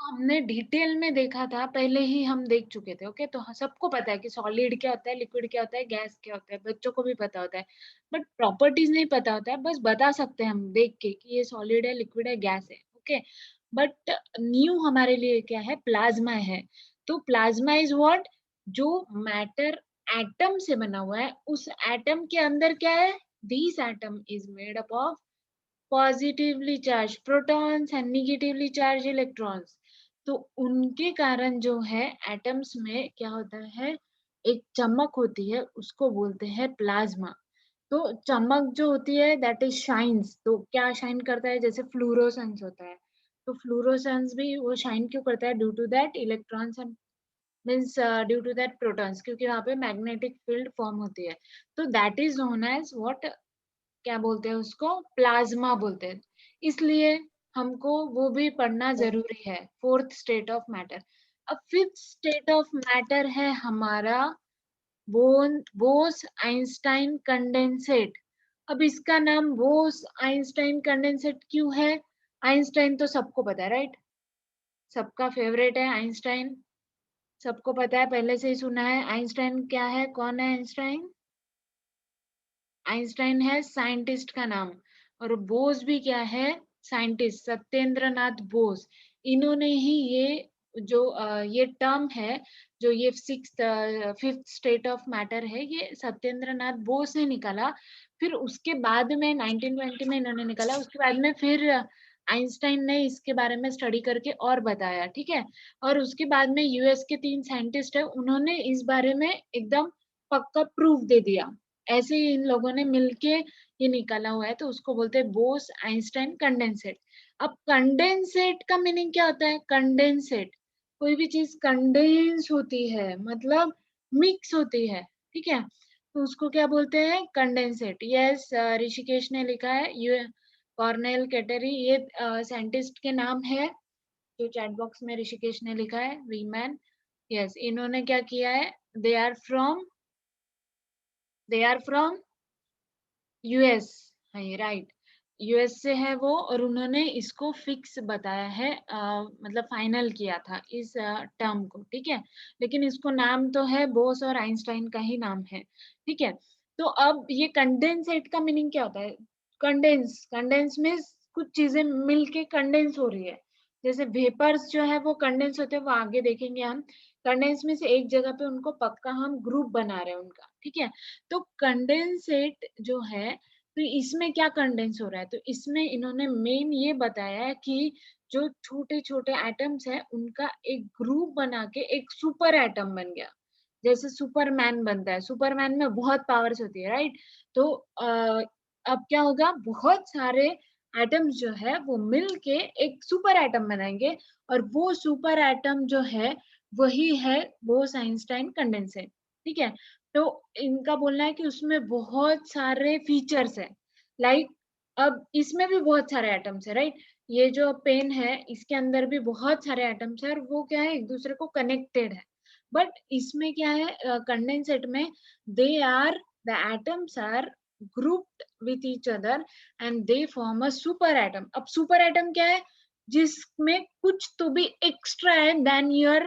हमने डिटेल में देखा था, पहले ही हम देख चुके थे, ओके? तो सबको पता है कि सॉलिड क्या होता है, लिक्विड क्या होता है, गैस क्या होता है, बच्चों को भी पता होता है। बट प्रॉपर्टीज़ नहीं पता होता है, बस बता सकते हैं हम देख के कि ये सॉलिड है, लिक्विड है, गैस है, ओके? बट न्यू हमारे लिए क्या है, प्लाज़्मा है। तो प्लाज़्मा इज़ व्हाट? जो मैटर एटम से बना हुआ है, उस एटम के अंदर क्या है? This atom is made up of positively charge protons and negatively charge electrons. तो उनके कारण जो है एटम्स में क्या होता है, एक चमक होती है, उसको बोलते हैं प्लाज्मा। तो चमक जो होती है दैट इज शाइन्स। तो क्या शाइन करता है? जैसे फ्लूरोसेंस होता है। तो फ्लूरोसेंस भी वो शाइन क्यों करता है? Due to that electrons and means due to that protons, क्योंकि वहां पे मैग्नेटिक फील्ड फॉर्म होती है। तो that is known as what? क्या बोलते हैं उसको? प्लाज्मा बोलते हैं। इसलिए हमको वो भी पढ़ना ज़रूरी है, 4th स्टेट ऑफ मैटर। अब 5th स्टेट ऑफ मैटर है हमारा बोस-आइंस्टाइन कंडेंसेट। अब इसका नाम बोस-आइंस्टाइन कंडेंसेट क्यों है? आइंस्टाइन तो सबको पता है, राइट? सबका फेवरेट है आइंस्टाइन, सबको पता है, पहले से ही सुना है। आइंस्टाइन क्या है? कौन है आइंस्टाइन? आइंस्टाइन है साइंटिस्ट का नाम। और बोस भी क्या है? साइंटिस्ट, सत्येंद्र नाथ बोस। इन्होंने ही ये टर्म है, जो ये फिफ्थ स्टेट ऑफ मैटर है, ये सत्येंद्र नाथ बोस ने निकाला। फिर उसके बाद में 1920 में इन्होंने निकाला। उसके बाद में फिर आइंस्टाइन ने इसके बारे में स्टडी करके और बताया, ठीक है? और उसके बाद में यूएस के 3 साइंटिस्ट है, उन्होंने इस बारे में एकदम पक्का प्रूफ दे दिया। ऐसे ही इन लोगों ने मिलके ये निकाला हुआ है, तो उसको बोलते हैं बोस आइंस्टाइन कंडेंसेट। अब कंडेंसेट का मीनिंग क्या होता है? कंडेंसेट, कोई भी चीज कंडेंस होती है, मतलब मिक्स होती है, ठीक है? तो उसको क्या बोलते हैं? कंडेंसेट। यस, ऋषिकेश ने लिखा है, ये कॉर्नेल कैटरी, ये साइंटिस्ट के नाम है, जो चैट बॉक्स में ऋषिकेश ने लिखा है, वीमैन। यस, इन्होंने क्या किया है? They are from they are from US. हाँ, ये राइट, यूएस से है वो। और उन्होंने इसको फिक्स बताया है, मतलब फाइनल किया था इस टर्म को, ठीक है? लेकिन इसको नाम तो है बोस और आइंस्टाइन का ही नाम है, ठीक है? तो अब ये कंडेंसेट का मीनिंग क्या होता है? कंडेंस, कंडेंस मीन्स कुछ चीजें मिलके कंडेंस हो रही है। जैसे वेपर्स जो है वो कंडेंस होते हैं, वो आगे देखेंगे हम। कंडेंस में से एक जगह पे उनको पक्का हम ग्रुप बना रहे हैं उनका, ठीक है? तो कंडेंसेट जो है, तो इसमें क्या कंडेंस हो रहा है? तो इसमें इन्होंने मेन ये बताया है कि जो छोटे-छोटे एटम्स हैं, उनका एक ग्रुप बना के एक सुपर एटम बन गया। जैसे सुपरमैन बनता है, सुपरमैन में बहुत पावर्स होती है, राइट? तो अब क्या होगा? बहुत सारे एटम्स जो है वो मिल के एक सुपर एटम बनाएँगे, और वो सुपर एटम जो है, वही है बोस-आइंस्टाइन कंडेंसेट, ठीक है? तो इनका बोलना है कि उसमें बहुत सारे फीचर्स हैं। लाइक अब इसमें भी बहुत सारे एटम्स हैं, राइट? ये जो पेन है, इसके अंदर भी बहुत सारे एटम्स हैं, और वो क्या है, एक-दूसरे को कनेक्टेड है। बट इसमें क्या है, कंडेंसेट में they are the atoms are grouped with each other and they form a super atom. अब सुपर एटम क्या है? जिसमें कुछ तो भी एक्स्ट्रा है than your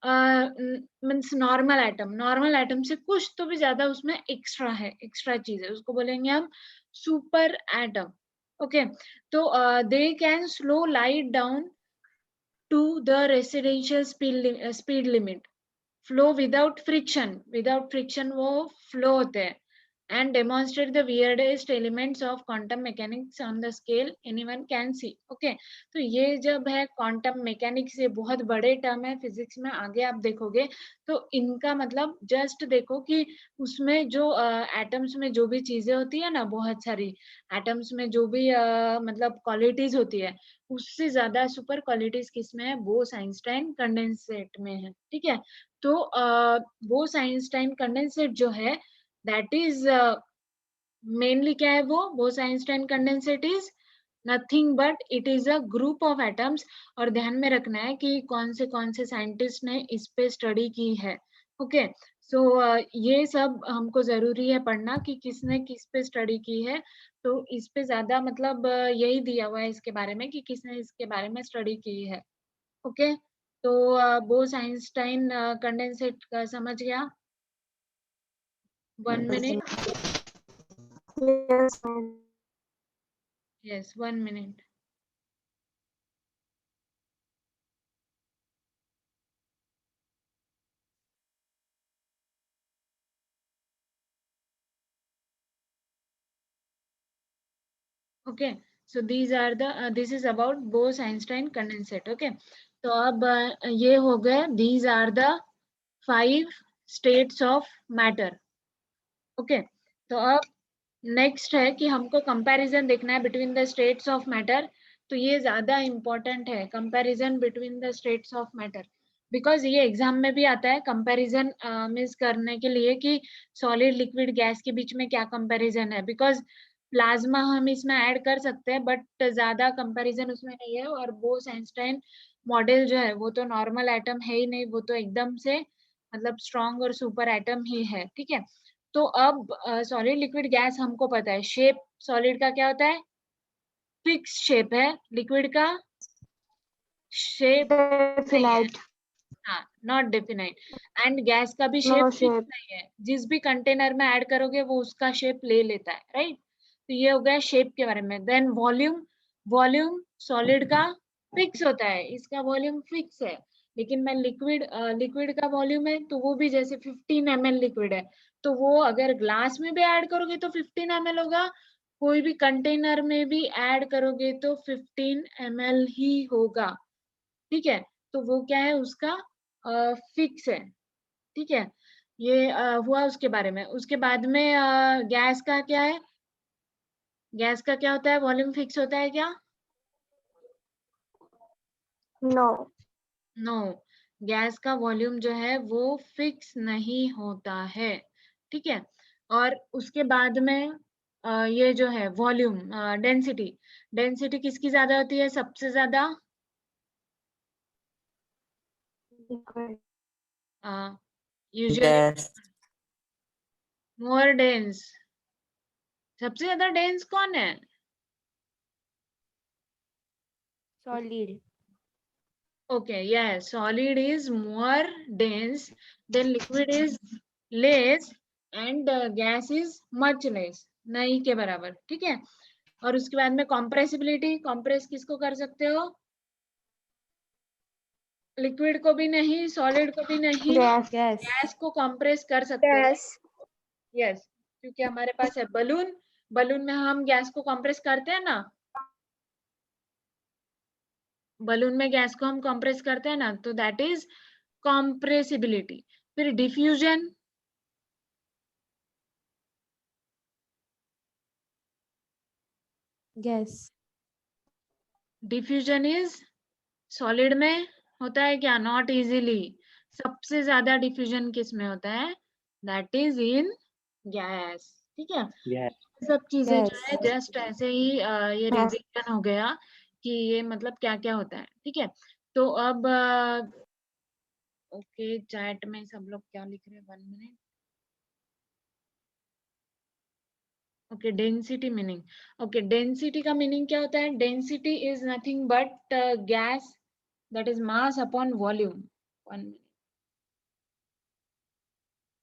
means normal atom से कुछ तो भी ज्यादा उसमें एक्स्ट्रा है, एक्स्ट्रा चीज है, उसको बोलेंगे हम सुपर एटम। ओके, तो they can slow light down to the residential speed limit, flow without friction वो फ्लो होते हैं, and demonstrate the weirdest elements of quantum mechanics on the scale anyone can see. Okay, तो ये जब है quantum mechanics, ये बहुत बड़े टर्म है फिजिक्स में, आगे आप देखोगे तो इनका मतलब जस्ट देखो कि उसमें जो एटम्स में जो भी चीजें होती है ना, बहुत सारी एटम्स में जो भी मतलब क्वालिटीज होती है, उससे ज्यादा सुपर क्वालिटीज किसमें है? बोस आइंस्टाइन कंडेंसेट में है, ठीक है? तो बोस आइंस्टाइन कंडेंसेट जो है, दैट इज मेनली क्या है वो? Bose Einstein condensate is nothing but it is a group of atoms. और ध्यान में रखना है कि कौन से साइंटिस्ट ने इस पे स्टडी की है। ओके, सो ये सब हमको जरूरी है पढ़ना कि किसने किस पे स्टडी की है। तो इस पे ज्यादा मतलब यही दिया हुआ है इसके बारे में कि किसने इसके बारे में स्टडी की है। ओके, तो बोस आइंस्टाइन कंडेंसेट का समझ गया? 1 minute, Yes, ma'am. Yes 1 minute. Okay, so these are the this is about Bose Einstein condensate. Okay, तो अब ये हो गए, these are the 5 states of matter. Okay, तो अब नेक्स्ट है कि हमको कंपैरिजन देखना है between the states of matter. तो ये ज्यादा इंपॉर्टेंट है, comparison between the states of matter, because ये एग्जाम में भी आता है कंपैरिजन मीन्स करने के लिए कि सॉलिड लिक्विड गैस के बीच में क्या कंपैरिजन है. बिकॉज प्लाज्मा हम इसमें ऐड कर सकते हैं बट ज्यादा कंपैरिजन उसमें नहीं है. और बोस आइंस्टाइन मॉडल जो है वो तो नॉर्मल एटम है ही नहीं, वो तो एकदम से मतलब स्ट्रॉन्ग और सुपर एटम ही है. ठीक है, तो अब सॉलिड लिक्विड गैस हमको पता है, शेप सॉलिड का क्या होता है? फिक्स शेप है. लिक्विड का शेप नहीं है, Definite. हाँ नॉट डेफिनाइट. एंड गैस का भी शेप No फिक्स shape. नहीं है, जिस भी कंटेनर में ऐड करोगे वो उसका शेप ले लेता है, राइट? तो ये हो गया शेप के बारे में. देन वॉल्यूम, वॉल्यूम सॉलिड का फिक्स होता है, इसका वॉल्यूम फिक्स है. लेकिन मैं लिक्विड, लिक्विड का वॉल्यूम है तो वो भी जैसे 15 ml लिक्विड है, तो वो अगर ग्लास में भी ऐड करोगे तो 15 ml होगा, कोई भी कंटेनर में भी ऐड करोगे तो 15 ml ही होगा. ठीक है, तो वो क्या है, उसका फिक्स है. ठीक है, ये हुआ उसके बारे में. उसके बाद में गैस का क्या है? गैस का क्या होता है? वॉल्यूम फिक्स होता है क्या? No. नो, गैस का वॉल्यूम जो है वो फिक्स नहीं होता है. ठीक है, और उसके बाद में ये जो है वॉल्यूम, डेंसिटी, डेंसिटी किसकी ज्यादा होती है सबसे ज्यादा? Liquid. Usually Gas. मोर डेंस. सबसे ज्यादा डेंस कौन है? Solid. Okay, yes, solid is more dense, then liquid is less, and gas is much less. नहीं के बराबर. ठीक है, और उसके बाद में कॉम्प्रेसिबिलिटी, कॉम्प्रेस किसको कर सकते हो? लिक्विड को भी नहीं, सॉलिड को भी नहीं, Gas. गैस को कंप्रेस कर सकते हो. Gas. यस, क्योंकि हमारे पास है बलून, बलून में हम गैस को कंप्रेस करते हैं ना, बलून में गैस को हम कंप्रेस करते हैं ना, तो दैट इज कॉम्प्रेसिबिलिटी. फिर diffusion, Gas. Diffusion is solid में होता है क्या? Not easily. सबसे ज्यादा डिफ्यूजन किस में होता है? That is in gas. ठीक है, Gas. सब चीजें जो है Gas. जस्ट ऐसे ही ये Gas. रिवीजन हो गया कि ये मतलब क्या क्या होता है. ठीक है, तो अब ओके, चैट में सब लोग क्या लिख रहे हैं? 1 minute. Okay, density meaning. Okay, density का मीनिंग क्या होता है? Density is nothing but gas, that is mass upon volume. 1 minute.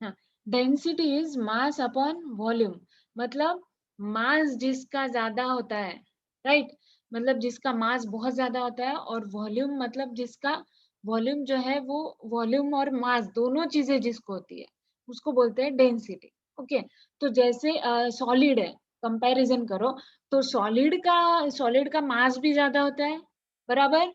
हाँ, density is mass upon volume. मतलब मास जिसका ज्यादा होता है, राइट? मतलब जिसका मास बहुत ज्यादा होता है, और वॉल्यूम मतलब जिसका वॉल्यूम जो है वो, वॉल्यूम और मास दोनों चीजें जिसको होती है उसको बोलते हैं डेंसिटी. ओके, तो जैसे सॉलिड है, कंपैरिजन करो, तो सॉलिड का मास भी ज्यादा होता है, बराबर?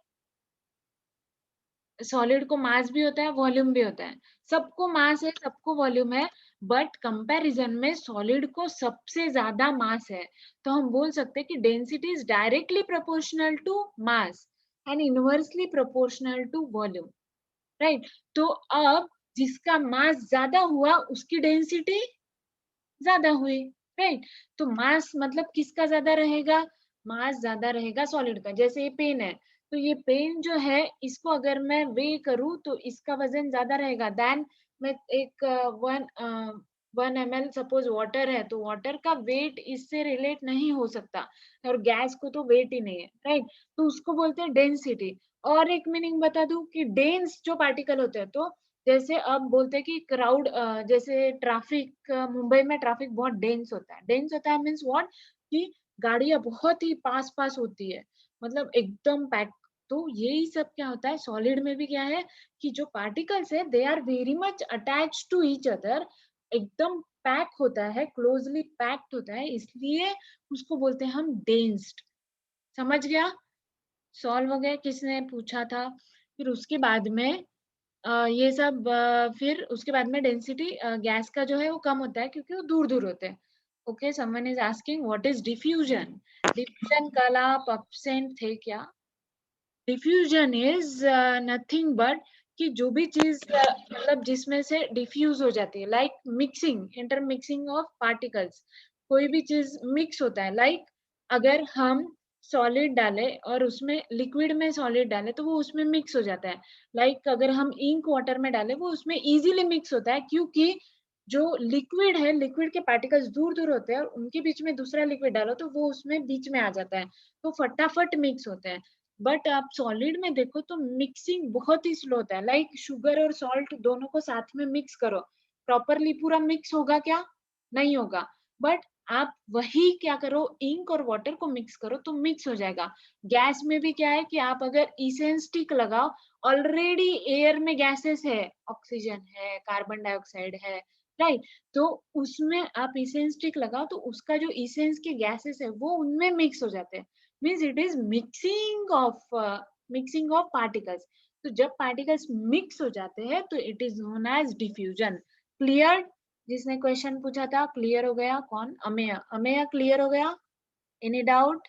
सॉलिड को मास भी होता है, वॉल्यूम भी होता है. सबको मास है, सबको वॉल्यूम है, बट कंपैरिजन में सॉलिड को सबसे ज्यादा मास है. तो हम बोल सकते हैं कि density is directly proportional to mass and inversely proportional to volume, right? तो अब जिसका मास ज्यादा हुआ उसकी डेंसिटी ज्यादा हुई, राइट? तो मास मतलब किसका ज्यादा रहेगा? मास ज्यादा रहेगा सॉलिड का. जैसे ये पेन है, तो ये पेन जो है इसको अगर मैं वे करूं तो इसका वजन ज्यादा रहेगा देन मैं एक 1 ml सपोज वाटर है, तो वाटर का वेट इससे रिलेट नहीं हो सकता, और गैस को तो वेट ही नहीं है, राइट? तो उसको बोलते हैं डेंसिटी। और एक मीनिंग बता दूं कि डेंस जो पार्टिकल होते हैं, तो जैसे अब बोलते हैं कि क्राउड, जैसे ट्रैफिक, मुंबई में ट्रैफिक बहुत डेंस होता है। डेंस होता है मीन्स व्हाट, कि गाड़ियां बहुत ही पास पास होती है, मतलब एकदम पैक। तो यही सब क्या होता है सॉलिड में भी, क्या है कि जो पार्टिकल्स है they are very much attach to each other, एकदम पैक होता है, क्लोजली पैक्ड होता है, इसलिए उसको बोलते हैं हम डेंस्ड। समझ गया? सॉल्व हो गया? किसने पूछा था? फिर उसके बाद में ये सब, फिर उसके बाद में डेंसिटी गैस का जो है वो कम होता है, क्योंकि वो दूर दूर होते हैं। Okay, someone is asking what is diffusion. Diffusion कल आप एब्सेंट थे क्या? डिफ्यूजन इज नथिंग बट कि जो भी चीज मतलब जिसमें से डिफ्यूज हो जाती है, like mixing, intermixing of particles. कोई भी चीज मिक्स होता है, लाइक अगर हम सॉलिड डाले और उसमें लिक्विड में सॉलिड डाले तो वो उसमें मिक्स हो जाता है। लाइक अगर हम इंक वाटर में डाले वो उसमें इजीली मिक्स होता है, क्योंकि जो लिक्विड है, लिक्विड के पार्टिकल्स दूर दूर होते हैं और उनके बीच में दूसरा लिक्विड डालो तो वो उसमें बीच में आ जाता है, तो फटाफट मिक्स होते हैं। बट आप सॉलिड में देखो तो मिक्सिंग बहुत ही स्लो होता है, लाइक शुगर और सॉल्ट दोनों को साथ में मिक्स करो, प्रॉपरली पूरा मिक्स होगा क्या? नहीं होगा। बट आप वही क्या करो, इंक और वाटर को मिक्स करो तो मिक्स हो जाएगा। गैस में भी क्या है कि आप अगर इसेंस स्टिक लगाओ, ऑलरेडी एयर में गैसेस है, ऑक्सीजन है, कार्बन डाइऑक्साइड है, राइट? तो उसमें आप इसेंस स्टिक लगाओ तो उसका जो इसेंस के गैसेस है वो उनमें मिक्स हो जाते हैं, means it is mixing of particles. तो जब पार्टिकल्स मिक्स हो जाते हैं तो it is known as diffusion. Clear? जिसने क्वेश्चन पूछा था क्लियर हो गया? कौन? अमेय, अमेय क्लियर हो गया? Any doubt?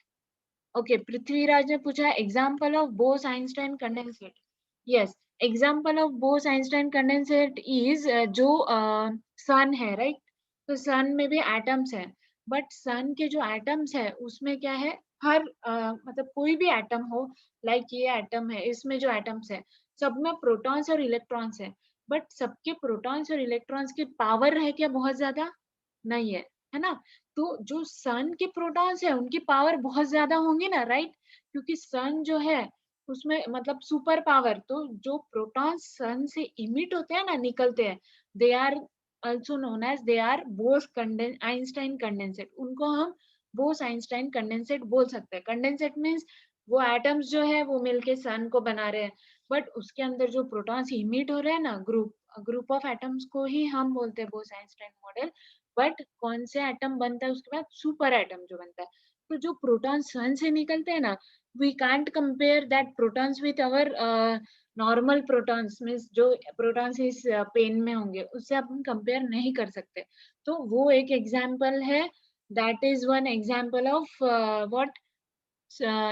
ओके, पृथ्वीराज ने पूछा example of Bose Einstein condensate. Yes, example of Bose Einstein condensate is जो सन है, राइट? तो सन में भी एटम्स है, बट सन के जो एटम्स है उसमें क्या है, हर मतलब कोई भी एटम हो, लाइक ये एटम है, इसमें जो एटम्स है सब में प्रोटॉन्स और इलेक्ट्रॉन्स है, बट सबके प्रोटॉन्स और इलेक्ट्रॉन्स की पावर है क्या बहुत ज्यादा? नहीं है, है ना? तो जो सन के प्रोटॉन्स है उनकी पावर बहुत ज्यादा होंगी ना, राइट? क्योंकि सन जो है उसमें मतलब सुपर पावर, तो जो प्रोटॉन्स सन से इमिट होते हैं ना, निकलते हैं, they are also known as they are Bose Einstein condensate. उनको हम बोस आइंस्टाइन कंडेंसेट बोल सकते हैं। कंडेंसेट मीन्स वो एटम्स जो है वो मिलके सन को बना रहे हैं, बट उसके अंदर जो प्रोटॉन्स इमिट हो रहे हैं ना, ग्रुप ग्रुप ऑफ एटम्स को ही हम बोलते हैं बोस आइंस्टाइन मॉडल। बट कौन से एटम बनता है उसके बाद? सुपर एटम जो बनता है। तो जो प्रोटॉन सन से निकलते हैं ना, we can't compare that protons with our normal protons, means जो प्रोटॉन्स इस पेन में होंगे उससे हम कंपेयर नहीं कर सकते। तो वो एक एग्जाम्पल है, that is one example of what,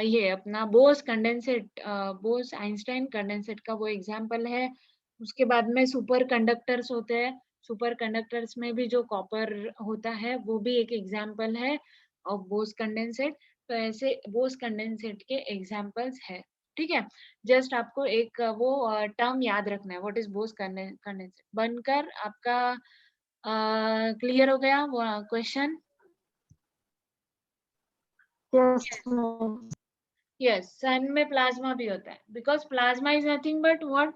ये अपना Bose condensate, Bose Einstein condensate का वो एग्जाम्पल है। उसके बाद में सुपर कंडक्टर्स होते हैं, सुपर कंडक्टर्स में भी जो कॉपर होता है वो भी एक एग्जाम्पल है ऑफ बोस कंडेंसेट। तो ऐसे बोस कंडेंसेट के एग्जाम्पल्स है, ठीक है? जस्ट आपको एक वो टर्म याद रखना है, व्हाट इज बोस कंडेंसेट। बनकर आपका क्लियर हो गया वो क्वेश्चन? Yes, ma'am. यस, सन में प्लाज्मा भी होता है, because plasma is nothing but what,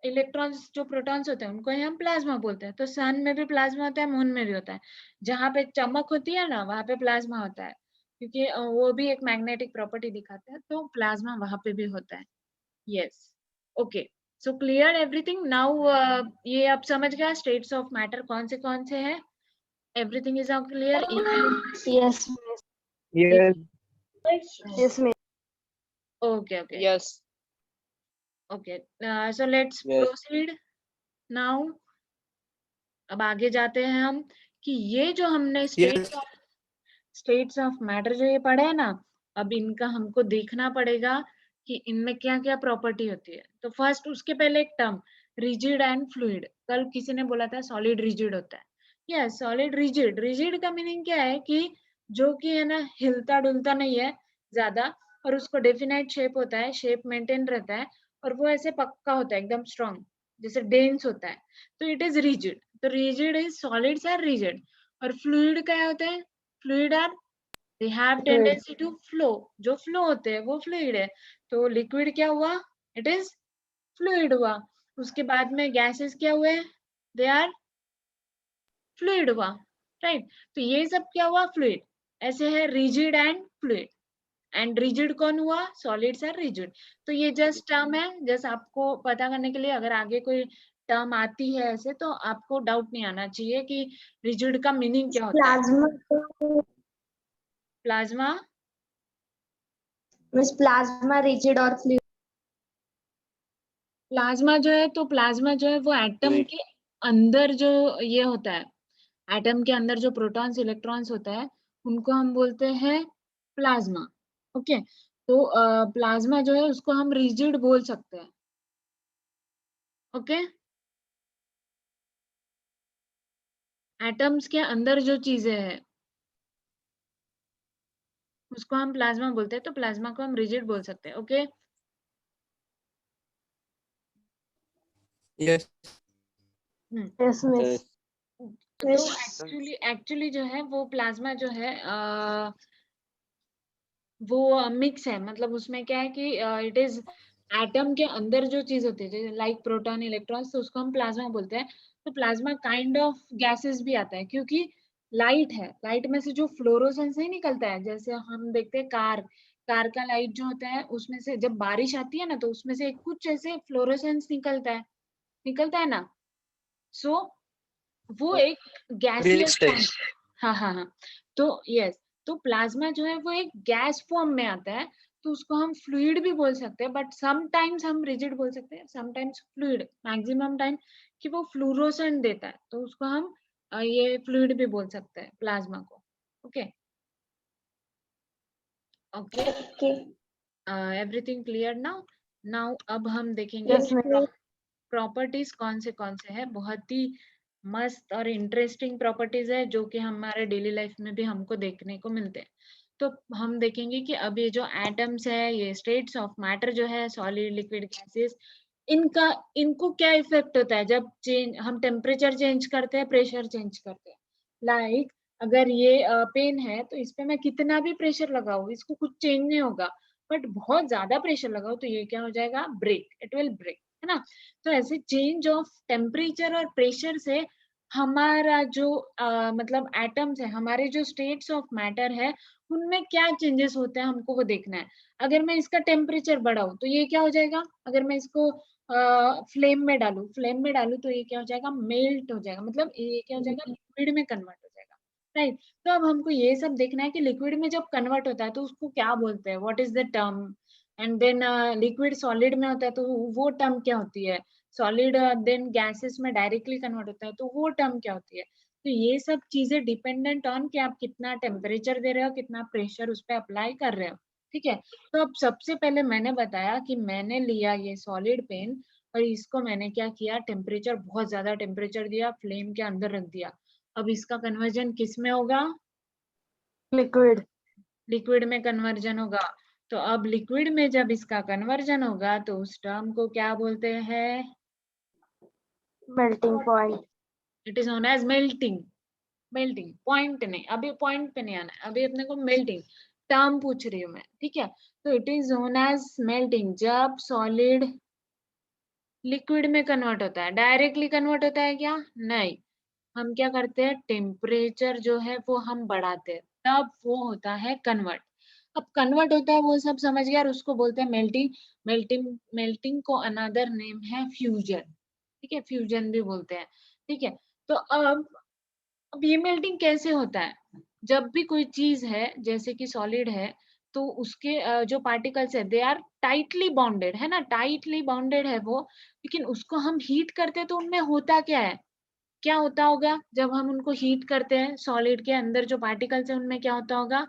electrons जो प्रोटॉन्स होते हैं उनको ही हम प्लाज्मा बोलते हैं। तो सन में भी प्लाज्मा होता है, मून में भी होता है। जहाँ पे चमक होती है ना वहां पे प्लाज्मा होता है, क्योंकि वो भी एक मैग्नेटिक प्रॉपर्टी दिखाता है, तो प्लाज्मा वहां पे भी होता है। Yes, okay, so clear everything now. ये अब समझ गया स्टेट्स ऑफ मैटर कौन से हैं? Everything is now clear? Yes, ma'am. Yes, Yes, ma'am. Okay okay yes, okay, so let's yes, proceed now. अब आगे जाते हैं हम कि ये जो हमने yes, स्टेट्स ऑफ मैटर जो ये पढ़े है ना, अब इनका हमको देखना पड़ेगा कि इनमें क्या क्या प्रॉपर्टी होती है। तो फर्स्ट उसके पहले एक टर्म, रिजिड एंड फ्लूइड। कल किसी ने बोला था सॉलिड रिजिड होता है। Yes, solid rigid. रिजिड का मीनिंग क्या है कि जो कि है ना हिलता डुलता नहीं है ज्यादा, और उसको डेफिनेट शेप होता है, शेप मेंटेन रहता है, और वो ऐसे पक्का होता है एकदम स्ट्रांग, जैसे डेंस होता है, तो इट इज रिजिड। तो rigid is solids are rigid, और फ्लूइड क्या होते हैं? Fluid are they have Fluid. Tendency to flow, जो फ्लो होते हैं वो फ्लूइड है। तो लिक्विड क्या हुआ? इट इज फ्लूइड हुआ। उसके बाद में गैसेस क्या हुए? दे आर फ्लूइड हुआ, राइट। तो ये सब क्या हुआ? फ्लूइड। ऐसे है rigid and fluid. And rigid कौन हुआ? Solids are rigid. तो ये जस्ट टर्म है, जस्ट आपको पता करने के लिए। अगर आगे कोई टर्म आती है ऐसे तो आपको डाउट नहीं आना चाहिए कि रिजिड का मीनिंग क्या होता है। Plasma. Plasma, Means plasma rigid or fluid. Plasma जो है, तो प्लाज्मा जो है वो एटम के अंदर जो ये होता है, एटम के अंदर जो प्रोटॉन्स इलेक्ट्रॉन्स होता है उनको हम बोलते हैं प्लाज्मा। ओके, तो प्लाज्मा जो है उसको हम रिजिड बोल सकते हैं। ओके, एटम्स के अंदर जो चीजें हैं उसको हम प्लाज्मा बोलते हैं, तो प्लाज्मा को हम रिजिड बोल सकते हैं। Okay, Yes. Yes, miss. तो Yes. एक्चुअली जो है वो प्लाज्मा जो है वो मिक्स है। मतलब उसमें क्या है कि इट इज एटम के अंदर जो चीज होती है लाइक प्रोटॉन इलेक्ट्रॉन्स, तो उसको हम प्लाज्मा बोलते हैं। तो प्लाज्मा काइंड ऑफ गैसेस भी आता है, क्योंकि लाइट है, लाइट में से जो फ्लोरोसेंस नहीं निकलता है, जैसे हम देखते हैं कार का लाइट जो होता है उसमें से जब बारिश आती है ना तो उसमें से कुछ ऐसे फ्लोरोसेंस निकलता है ना। सो वो एक गैसियस Real फॉर्म। हाँ हाँ हाँ, तो यस, तो प्लाज्मा जो है वो एक गैस फॉर्म में आता है, तो उसको हम फ्लूइड भी बोल सकते हैं, बट समटाइम्स हम रिजिड बोल सकते हैं, समटाइम्स फ्लूइड, मैक्सिमम टाइम कि वो फ्लूरोसेंट देता है तो उसको हम ये फ्लूइड भी बोल सकते हैं प्लाज्मा को। Okay okay, Okay. Everything clear now? Now अब हम देखेंगे Yes, कि miss. प्रॉपर्टीज कौन से हैं। बहुत ही मस्त और इंटरेस्टिंग प्रॉपर्टीज है जो कि हमारे डेली लाइफ में भी हमको देखने को मिलते हैं। तो हम देखेंगे कि अब ये जो एटम्स है, ये स्टेट्स ऑफ मैटर जो है, सॉलिड लिक्विड गैसेस, इनका इनको क्या इफेक्ट होता है जब चेंज हम टेम्परेचर चेंज करते हैं, प्रेशर चेंज करते हैं। लाइक अगर ये पेन है तो इस पे मैं कितना भी प्रेशर लगाऊं इसको कुछ चेंज नहीं होगा, बट बहुत ज्यादा प्रेशर लगाओ तो ये क्या हो जाएगा? ब्रेक, इट विल ब्रेक, है ना। तो ऐसे चेंज ऑफ टेम्परेचर और प्रेशर से हमारा जो मतलब एटम्स है, हमारे जो स्टेट्स ऑफ मैटर है, उनमें क्या चेंजेस होते हैं हमको वो देखना है। अगर मैं इसका टेम्परेचर बढ़ाऊं तो ये क्या हो जाएगा? अगर मैं इसको फ्लेम में डालू तो ये क्या हो जाएगा? मेल्ट हो जाएगा, मतलब ये क्या हो जाएगा? लिक्विड में कन्वर्ट हो जाएगा, राइट। तो अब हमको ये सब देखना है कि लिक्विड में जब कन्वर्ट होता है तो उसको क्या बोलते हैं, what is the term. And then liquid solid में होता है तो वो टर्म क्या होती है। सॉलिड देन गैसेस में डायरेक्टली कन्वर्ट होता है तो वो टर्म क्या होती है। तो ये सब चीजें डिपेंडेंट ऑन कि आप कितना टेम्परेचर दे रहे हो, कितना प्रेशर उस पर अप्लाई कर रहे हो, ठीक है। तो अब सबसे पहले मैंने बताया कि मैंने लिया ये सॉलिड पेन और इसको मैंने क्या किया, टेम्परेचर, बहुत ज्यादा टेम्परेचर दिया, फ्लेम के अंदर रख दिया। अब इसका कन्वर्जन किस में होगा? Liquid. लिक्विड में कन्वर्जन होगा। तो अब लिक्विड में जब इसका कन्वर्जन होगा तो उस टर्म को क्या बोलते हैं? Melting point. It is known as melting. Melting point नहीं, अभी पॉइंट पे नहीं आना है, अभी अपने को मेल्टिंग टर्म पूछ रही हूँ मैं, ठीक है। तो it is known as melting जब सॉलिड लिक्विड में कन्वर्ट होता है। डायरेक्टली कन्वर्ट होता है क्या? नहीं, हम क्या करते हैं, टेम्परेचर जो है वो हम बढ़ाते हैं, तब वो होता है कन्वर्ट। अब कन्वर्ट होता है वो सब समझ गया, और उसको बोलते हैं मेल्टिंग। मेल्टिंग को अनदर नेम है फ्यूजन, ठीक है, फ्यूजन भी बोलते हैं, ठीक है। तो अब ये मेल्टिंग कैसे होता है? जब भी कोई चीज है जैसे कि सॉलिड है तो उसके जो पार्टिकल्स है दे आर टाइटली बॉन्डेड, है ना, टाइटली बॉन्डेड है वो। लेकिन उसको हम हीट करते हैं तो उनमें होता क्या है? क्या होता होगा जब हम उनको हीट करते हैं? सॉलिड के अंदर जो पार्टिकल्स है उनमें क्या होता होगा?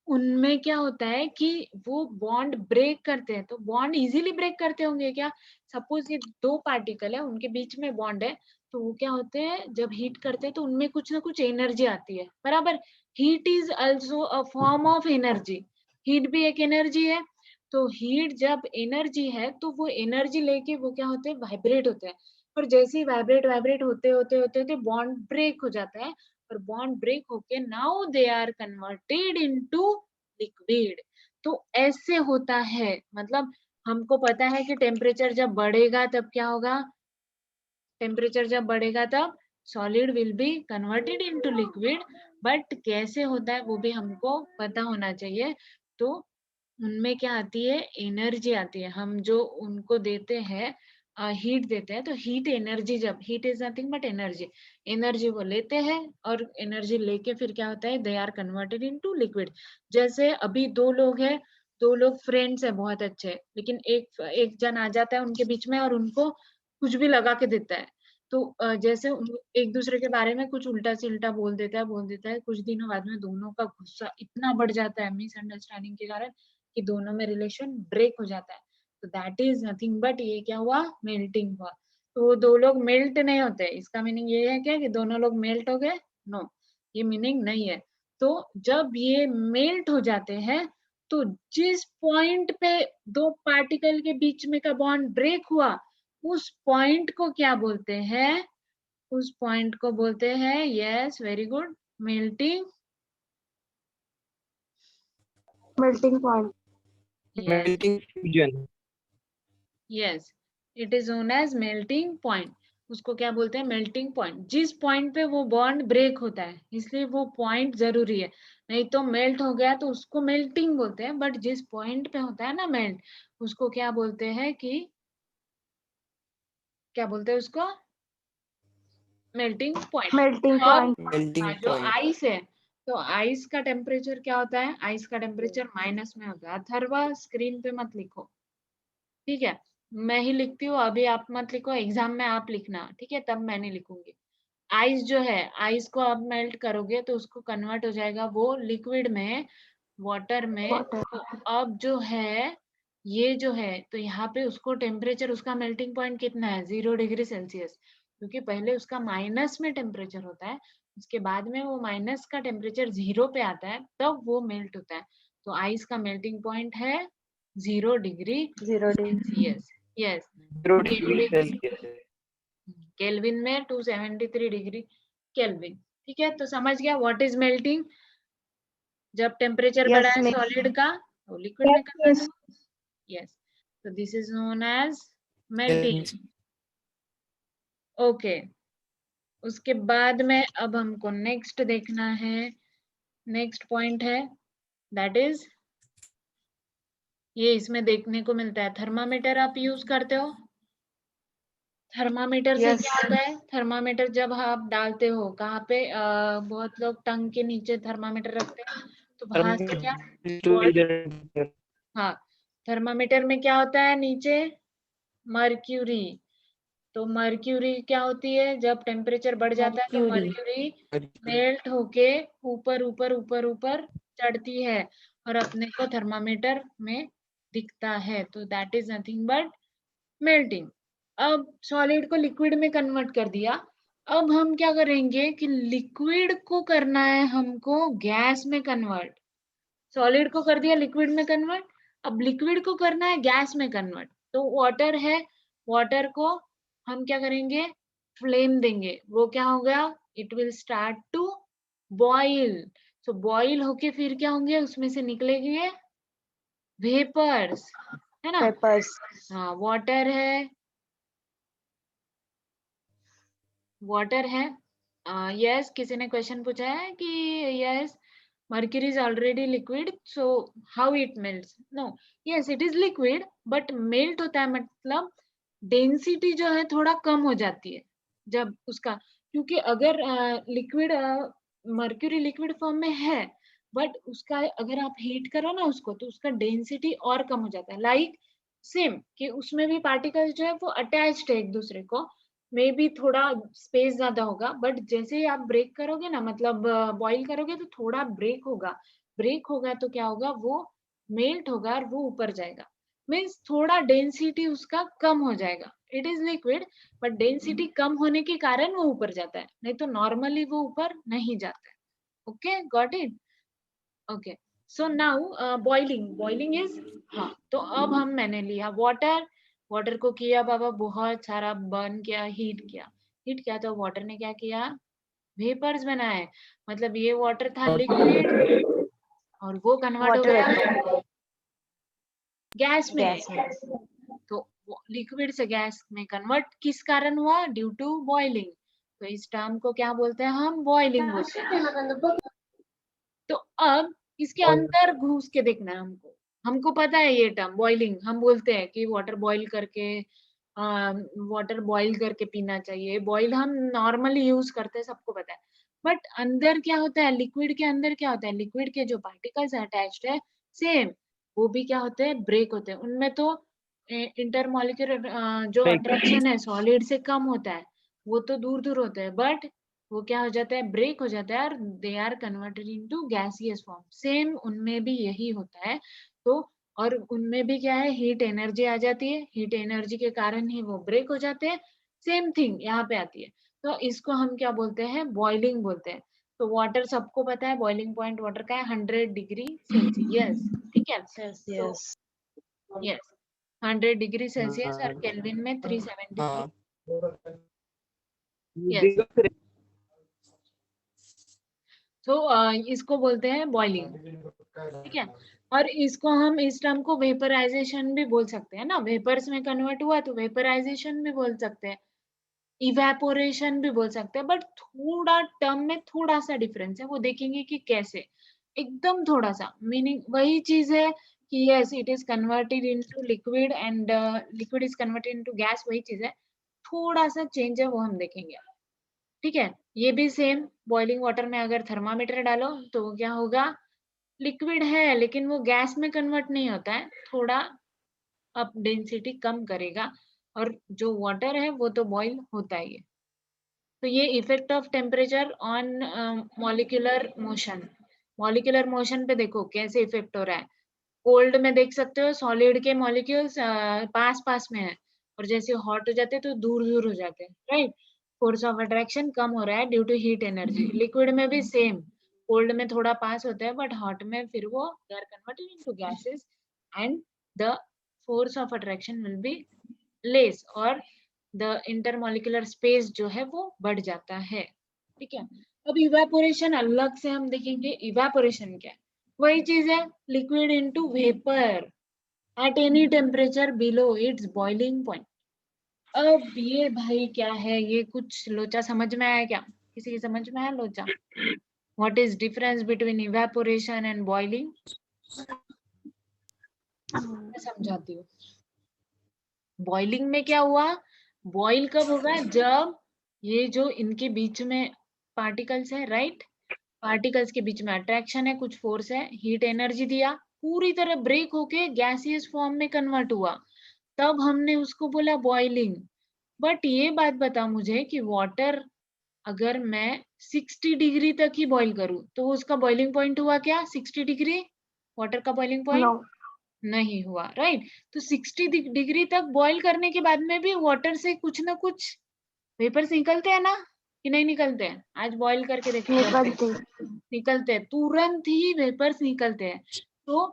उनमें क्या होता है कि वो बॉन्ड ब्रेक करते हैं। तो बॉन्ड इजीली ब्रेक करते होंगे क्या? सपोज ये दो पार्टिकल है, उनके बीच में बॉन्ड है, तो वो क्या होते हैं जब हीट करते हैं तो उनमें कुछ ना कुछ एनर्जी आती है, बराबर। Heat is also a form of energy, heat भी एक एनर्जी है। तो हीट जब एनर्जी है तो वो एनर्जी लेके वो क्या होते हैं? वाइब्रेट होते हैं। और जैसे ही वाइब्रेट वाइब्रेट होते होते होते होते बॉन्ड ब्रेक हो जाता है, और बॉन्ड ब्रेक होके now they are converted into liquid. तो ऐसे होता है, मतलब हमको पता है कि टेम्परेचर जब बढ़ेगा तब क्या होगा, टेम्परेचर जब बढ़ेगा तब solid will be converted into liquid, but कैसे होता है वो भी हमको पता होना चाहिए। तो उनमें क्या आती है, एनर्जी आती है, हम जो उनको देते हैं हीट देते हैं, तो हीट एनर्जी, जब heat is nothing but energy, energy वो लेते हैं और एनर्जी लेके फिर क्या होता है, they are converted into liquid. जैसे अभी दो लोग हैं, दो लोग फ्रेंड्स है बहुत अच्छे, लेकिन एक जन आ जाता है उनके बीच में और उनको कुछ भी लगा के देता है, तो जैसे एक दूसरे के बारे में कुछ उल्टा सिल्टा बोल देता है, कुछ दिनों बाद में दोनों का गुस्सा इतना बढ़ जाता है मिसअंडरस्टैंडिंग के कारण कि दोनों में रिलेशन ब्रेक हो जाता है। तो दैट इज नथिंग बट, ये क्या हुआ, मेल्टिंग हुआ। तो वो दो लोग मेल्ट नहीं होते, इसका मीनिंग ये है क्या कि दोनों लोग मेल्ट हो गए, नो, ये मीनिंग नहीं है। तो जब ये मेल्ट हो जाते हैं, तो जिस पॉइंट पे दो पार्टिकल के बीच में का बॉन्ड ब्रेक हुआ, उस पॉइंट को क्या बोलते हैं, उस पॉइंट को बोलते हैं, yes very good, melting, Melting point. Yes melting fusion. Yes, it is known as melting point. उसको क्या बोलते हैं, मेल्टिंग पॉइंट, जिस पॉइंट पे वो बॉन्ड ब्रेक होता है, इसलिए वो पॉइंट जरूरी है। नहीं तो मेल्ट हो गया तो उसको मेल्टिंग बोलते हैं, बट जिस पॉइंट पे होता है ना मेल्ट, उसको क्या बोलते हैं कि, क्या बोलते हैं उसको, मेल्टिंग पॉइंट। Melting अब point. Melting जो point. आइस है, तो आइस का टेम्परेचर क्या होता है, आइस का टेम्परेचर माइनस में होता है। अथर्वा स्क्रीन पे मत लिखो, ठीक है, मैं ही लिखती हूँ, अभी आप मत लिखो, एग्जाम में आप लिखना, ठीक है, तब मैं नहीं लिखूंगी। आइस जो है, आइस को अब मेल्ट करोगे तो उसको कन्वर्ट हो जाएगा वो लिक्विड में, वाटर में। Water. तो अब जो है, ये जो है, तो यहाँ पे उसको टेम्परेचर, उसका मेल्टिंग पॉइंट कितना है, 0 डिग्री सेल्सियस, क्योंकि पहले उसका माइनस में टेम्परेचर होता है, उसके बाद में वो माइनस का टेम्परेचर 0 पे आता है, तब वो मेल्ट होता है। तो आइस का मेल्टिंग पॉइंट है 0 degree Celsius, yes. 0 degree Kelvin, Celsius. Kelvin में 273 डिग्री केल्विन, ठीक है। तो समझ गया व्हाट इज मेल्टिंग, जब टेम्परेचर बढ़ा Yes, है miss. सॉलिड का तो लिक्विड में Yes, कन्वर्ट miss. होगा, यस। तो this is known as melting, okay. उसके बाद में अब हमको नेक्स्ट देखना है, नेक्स्ट पॉइंट है, दैट इज, ये इसमें देखने को मिलता है, थर्मामीटर आप यूज करते हो। थर्मामीटर से Yes. क्या होता है, थर्मामीटर जब आप डालते हो कहाँ पे, बहुत लोग टंग के नीचे थर्मामीटर रखते हैं, तो वहां से क्या, हाँ, थर्मामीटर में क्या होता है नीचे, मर्क्यूरी। तो मर्क्यूरी क्या होती है, जब टेम्परेचर बढ़ जाता है तो Mercury. मर्क्यूरी मेल्ट होके ऊपर ऊपर ऊपर ऊपर चढ़ती है और अपने को थर्मामीटर में दिखता है। तो that is nothing but melting. अब सॉलिड को लिक्विड में कन्वर्ट कर दिया, अब हम क्या करेंगे कि लिक्विड को करना है हमको गैस में कन्वर्ट। सॉलिड को कर दिया लिक्विड में कन्वर्ट, अब लिक्विड को करना है गैस में कन्वर्ट। तो वाटर है, वाटर को हम क्या करेंगे, फ्लेम देंगे, वो क्या हो गया, it will start to boil. So boil होके फिर क्या होंगे, उसमें से निकलेंगे वेपर्स, है ना। Peppers. हाँ, वाटर है, वाटर है, यस, किसी ने क्वेश्चन पूछा है कि yes, mercury is already liquid, so how it melts, no, yes it is liquid but melt होता है, मतलब डेंसिटी जो है थोड़ा कम हो जाती है जब उसका, क्योंकि अगर लिक्विड, मर्क्यूरी लिक्विड फॉर्म में है, बट उसका अगर आप हीट करो ना उसको, तो उसका डेंसिटी और कम हो जाता है। लाइक सेम कि उसमें भी पार्टिकल्स जो है वो अटैच्ड है एक दूसरे को, मे बी थोड़ा स्पेस ज्यादा होगा, बट जैसे ही आप ब्रेक करोगे ना, मतलब बॉईल करोगे, तो थोड़ा ब्रेक होगा, ब्रेक होगा तो क्या होगा, वो मेल्ट होगा और वो ऊपर जाएगा, मीन्स थोड़ा डेंसिटी उसका कम हो जाएगा। It is liquid but density कम होने के कारण वो ऊपर जाता है, नहीं तो नॉर्मली वो ऊपर नहीं जाता है। Okay, got it, okay. So now boiling, boiling is, हाँ, तो अब हम, मैंने लिया वाटर, वाटर को किया बाबा बहुत सारा बर्न किया, हीट किया तो वाटर ने क्या किया, वेपर्स बनाए। मतलब ये वाटर था लिक्विड और वो कन्वर्ट हो वाटर गया वेपर गैस में। गैस में। तो लिक्विड से गैस में कन्वर्ट किस कारण हुआ, ड्यू टू बॉइलिंग। तो इस टर्म को क्या बोलते हैं हम, बॉइलिंग बोलते हैं। तो अब इसके अंदर घुस के देखना है हमको। हमको पता है ये टर्म बॉइलिंग, हम बोलते हैं कि वाटर बॉईल करके वाटर बॉईल करके पीना चाहिए, बॉईल हम नॉर्मली यूज करते हैं, सबको पता है। बट अंदर क्या होता है, लिक्विड के अंदर क्या होता है, लिक्विड के जो पार्टिकल्स अटैच्ड है सेम वो भी क्या होते हैं, ब्रेक होते हैं। उनमें तो इंटरमॉलिक्यूलर जो अट्रैक्शन है सॉलिड से कम होता है, वो तो दूर दूर होते हैं, बट वो क्या हो जाता है, ब्रेक हो जाता है और they are converted into gaseous form. Same उनमें भी यही होता है। तो और उनमें भी क्या है, हीट एनर्जी आ जाती है, हीट एनर्जी के कारण ही वो ब्रेक हो जाते हैं। सेम थिंग यहाँ पे आती है। तो इसको हम क्या बोलते हैं, बॉइलिंग बोलते हैं। तो वाटर सबको पता है, बॉइलिंग पॉइंट वाटर का है 100 डिग्री सेल्सियस, ठीक है। तो सेल्सियस। यस 100 डिग्री सेल्सियस और केल्विन में 373। हाँ। यस, तो इसको बोलते हैं बॉइलिंग, ठीक है। और इसको हम इस टर्म को वेपराइजेशन भी बोल सकते हैं ना, वेपर्स में कन्वर्ट हुआ तो वेपराइजेशन भी बोल सकते हैं, इवेपोरेशन भी बोल सकते हैं। बट थोड़ा टर्म में थोड़ा सा डिफरेंस है, वो देखेंगे कि कैसे, एकदम थोड़ा सा मीनिंग वही चीज है कि yes it is converted into liquid and liquid is converted into gas, वही चीज है, थोड़ा सा चेंज है वो हम देखेंगे, ठीक है। ये भी सेम, बॉइलिंग वाटर में अगर थर्मामीटर डालो तो वो क्या होगा, लिक्विड है लेकिन वो गैस में कन्वर्ट नहीं होता है, थोड़ा अप डेंसिटी कम करेगा, और जो वाटर है वो तो बॉईल होता ही है। तो ये effect of temperature on molecular motion, molecular motion पे देखो कैसे इफेक्ट हो रहा है। कोल्ड में देख सकते हो सॉलिड के मॉलिक्यूल्स पास पास में है, और जैसे हॉट हो जाते हैं तो दूर दूर हो जाते हैं, राइट। फोर्स ऑफ अट्रैक्शन कम हो रहा है due to heat energy. Liquid में भी सेम, कोल्ड में थोड़ा पास होता है बट हॉट में फिर वो they are converted into gases and the force of attraction will be less, और द इंटरमॉलिक्यूलर स्पेस जो है वो बढ़ जाता है, ठीक है। अब इवेपोरेशन अलग से हम देखेंगे, इवेपोरेशन क्या है, वही चीज है, liquid into vapour at any temperature below it's boiling point. अब ये भाई क्या है, ये कुछ लोचा समझ में आया क्या, किसी की समझ में आया लोचा, what is difference between evaporation and boiling, मैं समझाती हूँ। बॉइलिंग में क्या हुआ, बॉइल कब होगा, जब ये जो इनके बीच में पार्टिकल्स है, राइट, पार्टिकल्स के बीच में अट्रैक्शन है, कुछ फोर्स है, हीट एनर्जी दिया, पूरी तरह ब्रेक होके गैसियस फॉर्म में कन्वर्ट हुआ, तब हमने उसको बोला बॉइलिंग। बट ये बात बता मुझे कि वाटर अगर मैं 60 डिग्री तक ही बॉईल करूं तो उसका बॉइलिंग पॉइंट हुआ क्या, 60 डिग्री वाटर का बॉइलिंग नो। पॉइंट नहीं हुआ, राइट। तो 60 डिग्री तक बॉईल करने के बाद में भी वाटर से कुछ ना कुछ वेपर्स निकलते हैं ना, कि नहीं निकलते हैं, आज बॉईल करके देखो घर पे, निकलते। निकलते हैं, तुरंत ही वेपर्स निकलते हैं। तो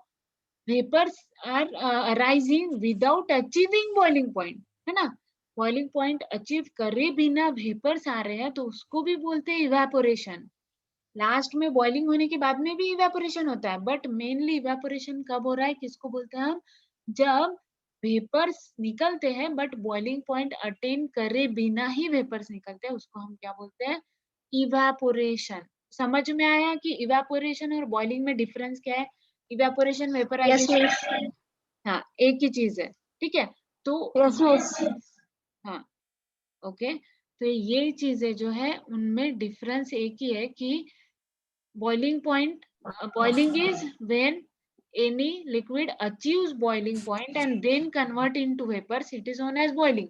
vapours are arising without achieving boiling point, है ना, बॉइलिंग पॉइंट अचीव करे बिना वेपर्स आ रहे हैं तो उसको भी बोलते हैं इवेपोरेशन। लास्ट में बॉइलिंग होने के बाद में भी इवेपोरेशन होता है, बट मेनली इवेपोरेशन कब हो रहा है, किसको बोलते हैं हम, जब वेपर्स निकलते हैं बट बॉइलिंग पॉइंट अटेन करे बिना ही वेपर्स निकलते हैं, उसको हम क्या बोलते हैं, इवेपोरेशन। समझ में आया कि इवेपोरेशन और बॉइलिंग में डिफरेंस क्या है, इवेपोरेशन यस वेपराइजेशन, मिस। हाँ एक ही चीज है, ठीक है। तो यस ये, मिस। हाँ ओके, तो ये चीजें जो है उनमें डिफरेंस एक ही है कि boiling point, boiling is when any liquid achieves boiling point and then convert into vapors, it is known as boiling.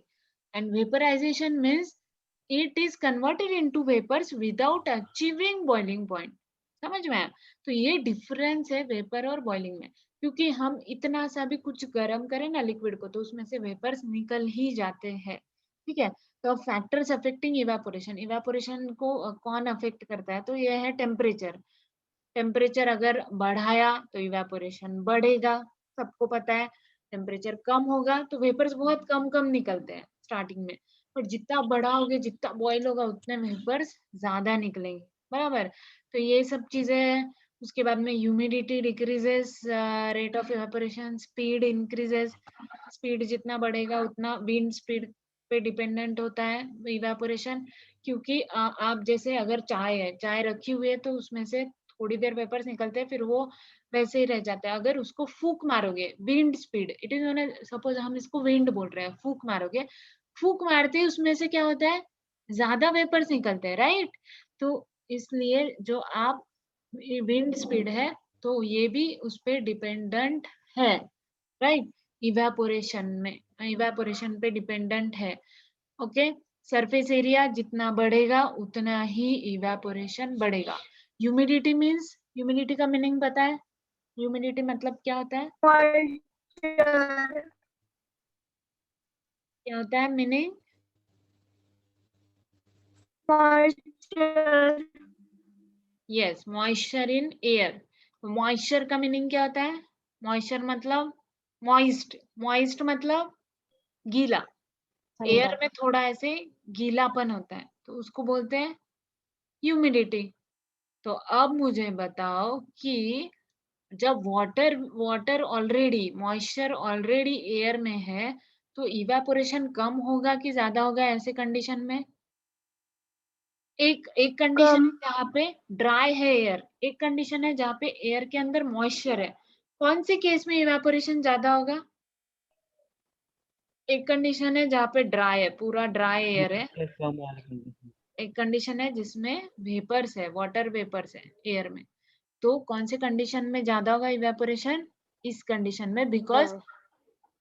And vaporization means it is converted into vapors without achieving boiling point. समझ में आया। तो ये difference है vapour और boiling में, क्योंकि हम इतना सा भी कुछ गर्म करें ना लिक्विड को तो उसमें से वेपर्स निकल ही जाते हैं, ठीक है। तो फैक्टर्स अफेक्टिंग इवेपोरेशन, इवेपोरेशन को कौन अफेक्ट करता है, तो ये है टेम्परेचर। टेम्परेचर अगर बढ़ाया तो इवेपोरेशन बढ़ेगा, सबको पता है। टेम्परेचर कम होगा तो वेपर्स बहुत कम कम निकलते हैं स्टार्टिंग में, पर जितना बढ़ाओगे जितना बॉयल होगा उतने वेपर्स ज्यादा निकलेंगे, बराबर। तो ये सब चीजें हैं। उसके बाद में humidity decreases, rate of evaporation, speed increases, speed जितना बढ़ेगा उतना विंड स्पीड पे डिपेंडेंट होता है इवेपोरेशन, क्योंकि आप जैसे अगर चाय है, चाय रखी हुई है तो उसमें से थोड़ी देर वेपर्स निकलते हैं, फिर वो वैसे ही रह जाता है। अगर उसको फूक मारोगे, wind speed, it is known as, suppose हम इसको विंड बोल रहे हैं, फूक मारोगे, फूक मारते ही उसमें से क्या होता है, ज्यादा वेपर्स निकलते हैं, राइट। तो इसलिए जो आप विंड स्पीड है तो ये भी उस पर डिपेंडेंट है, राइट। इवेपोरेशन में, इवेपोरेशन पे डिपेंडेंट है, ओके। सरफेस एरिया जितना बढ़ेगा उतना ही इवेपोरेशन बढ़ेगा। ह्यूमिडिटी मींस, ह्यूमिडिटी का मीनिंग पता है? ह्यूमिडिटी मतलब क्या होता है? Moisture. क्या होता है meaning? Moisture. Yes, moisture in air. Moisture का मीनिंग क्या होता है? मॉइस्चर मतलब मॉइस्ट, मॉइस्ट मतलब गीला, एयर में थोड़ा ऐसे गीलापन होता है तो उसको बोलते हैं ह्यूमिडिटी। तो अब मुझे बताओ कि जब water water already, moisture already air में है तो इवेपोरेशन कम होगा कि ज्यादा होगा ऐसे कंडीशन में? एक एक कंडीशन है कम. जहाँ पे ड्राई है एयर, एक कंडीशन है जहाँ पे एयर के अंदर मॉइस्चर है। कौन से केस में इवेपोरेशन ज्यादा होगा? एक कंडीशन है जहाँ पे ड्राई है, पूरा ड्राई एयर है। कम वाली कंडीशन। एक कंडीशन है जिसमें वेपर्स है, वाटर वेपर्स है एयर में। तो कौन से कंडीशन में ज्यादा होगा इवेपोरेशन? इस कंडीशन में,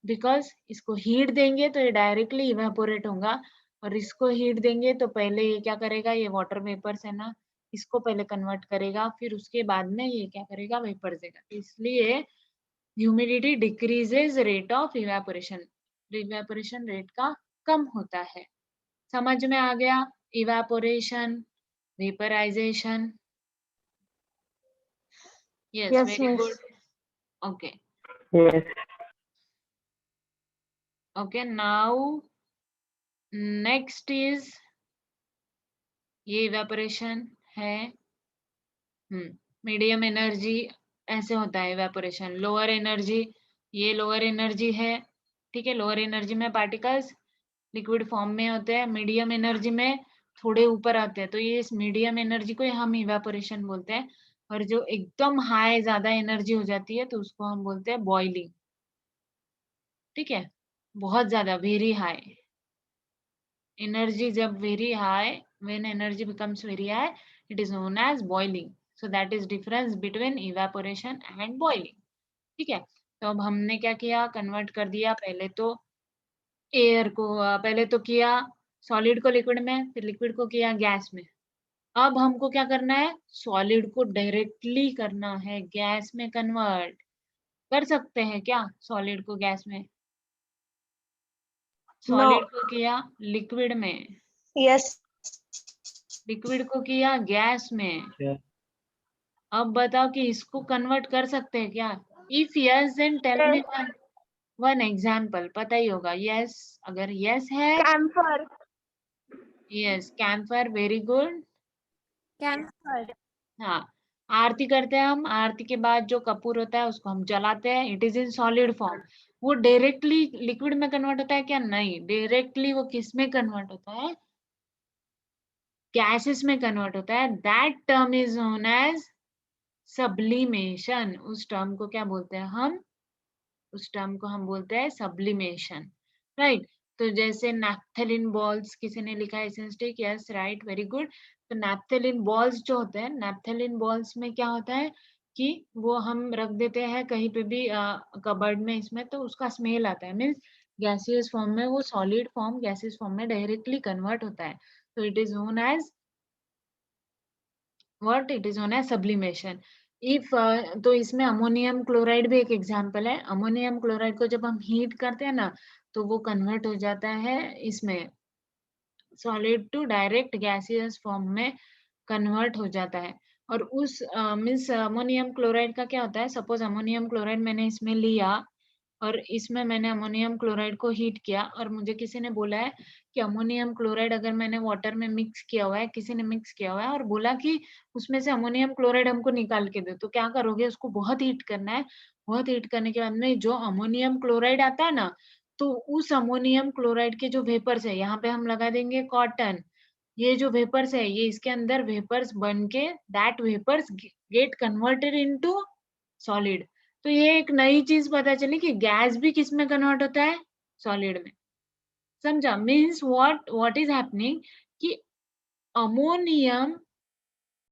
बिकॉज इसको हीट देंगे तो ये डायरेक्टली इवेपोरेट होगा, और इसको हीट देंगे तो पहले ये क्या करेगा, ये वाटर वेपर्स है ना, इसको पहले कन्वर्ट करेगा, फिर उसके बाद में ये क्या करेगा, वेपर देगा। इसलिए humidity decreases rate of evaporation, evaporation rate का कम होता है। समझ में आ गया? Evaporation, vaporisation. Yes, Yes, very miss. Good. Okay, Yes. Okay, now next is, ये इवेपोरेशन है। मीडियम एनर्जी, ऐसे होता है इवेपोरेशन। लोअर एनर्जी, ये लोअर एनर्जी है, ठीक है। लोअर एनर्जी में पार्टिकल्स लिक्विड फॉर्म में होते हैं, मीडियम एनर्जी में थोड़े ऊपर आते हैं, तो ये इस मीडियम एनर्जी को हम इवेपोरेशन बोलते हैं। और जो एकदम हाई ज्यादा एनर्जी हो जाती है तो उसको हम बोलते हैं बॉइलिंग, ठीक है। बहुत ज्यादा, वेरी हाई energy, जब very high, when energy becomes very high, it is known as boiling. So that is difference between evaporation and boiling, ठीक है। तो अब हमने क्या किया, कन्वर्ट कर दिया पहले तो एयर को, पहले तो किया सॉलिड को लिक्विड में, फिर लिक्विड को किया गैस में। अब हमको क्या करना है, सॉलिड को डायरेक्टली करना है गैस में कन्वर्ट। कर सकते हैं क्या सॉलिड को गैस में? Solid No. को किया लिक्विड में, Yes. लिक्विड को किया गैस में। Yeah. अब बताओ कि इसको कन्वर्ट कर सकते हैं क्या? If yes then tell me one, one example, पता ही होगा। यस, अगर यस है, Camphor. Yes camphor, very good. Camphor. हाँ, आरती करते हैं हम, आरती के बाद जो कपूर होता है उसको हम जलाते हैं, it is in solid form. वो डायरेक्टली लिक्विड में कन्वर्ट होता है क्या? नहीं, डायरेक्टली वो किस में कन्वर्ट होता है? गैसेस में कन्वर्ट होता है। That term is known as sublimation. उस टर्म को क्या बोलते हैं हम? उस टर्म को हम बोलते हैं सब्लिमेशन, राइट। तो जैसे नैप्थेलिन बॉल्स, किसी ने लिखा है एसेंस्टिक, यस राइट, वेरी गुड। तो नैप्थेलिन बॉल्स जो होते हैं, नैप्थेलिन बॉल्स में क्या होता है कि वो हम रख देते हैं कहीं पे भी कबर्ड में, इसमें तो उसका स्मेल आता है, मीन्स गैसियस फॉर्म में वो सॉलिड फॉर्म गैसियस फॉर्म में डायरेक्टली कन्वर्ट होता है। तो it is known as what, it is known as sublimation. If तो इसमें अमोनियम क्लोराइड भी एक एग्जांपल है। अमोनियम क्लोराइड को जब हम हीट करते हैं ना तो वो कन्वर्ट हो जाता है इसमें solid to direct gaseous form में कन्वर्ट हो जाता है। और उस मीन्स अमोनियम क्लोराइड का क्या होता है, सपोज अमोनियम क्लोराइड मैंने इसमें लिया और इसमें मैंने अमोनियम क्लोराइड को हीट किया और मुझे किसी ने बोला है कि अमोनियम क्लोराइड अगर मैंने वाटर में मिक्स किया हुआ है, किसी ने मिक्स किया हुआ है और बोला कि उसमें से अमोनियम क्लोराइड हमको निकाल के दो, तो क्या करोगे? उसको बहुत हीट करना है। बहुत हीट करने के बाद में जो अमोनियम क्लोराइड आता है ना, तो उस अमोनियम क्लोराइड के जो वेपर्स है, यहाँ पे हम लगा देंगे कॉटन। ये जो वेपर्स है, ये इसके अंदर वेपर्स बन के that vapours get converted into solid. तो ये एक नई चीज पता चली कि गैस भी किस में कन्वर्ट होता है? सॉलिड में। समझा? मीन्स व्हाट इज हैपनिंग कि अमोनियम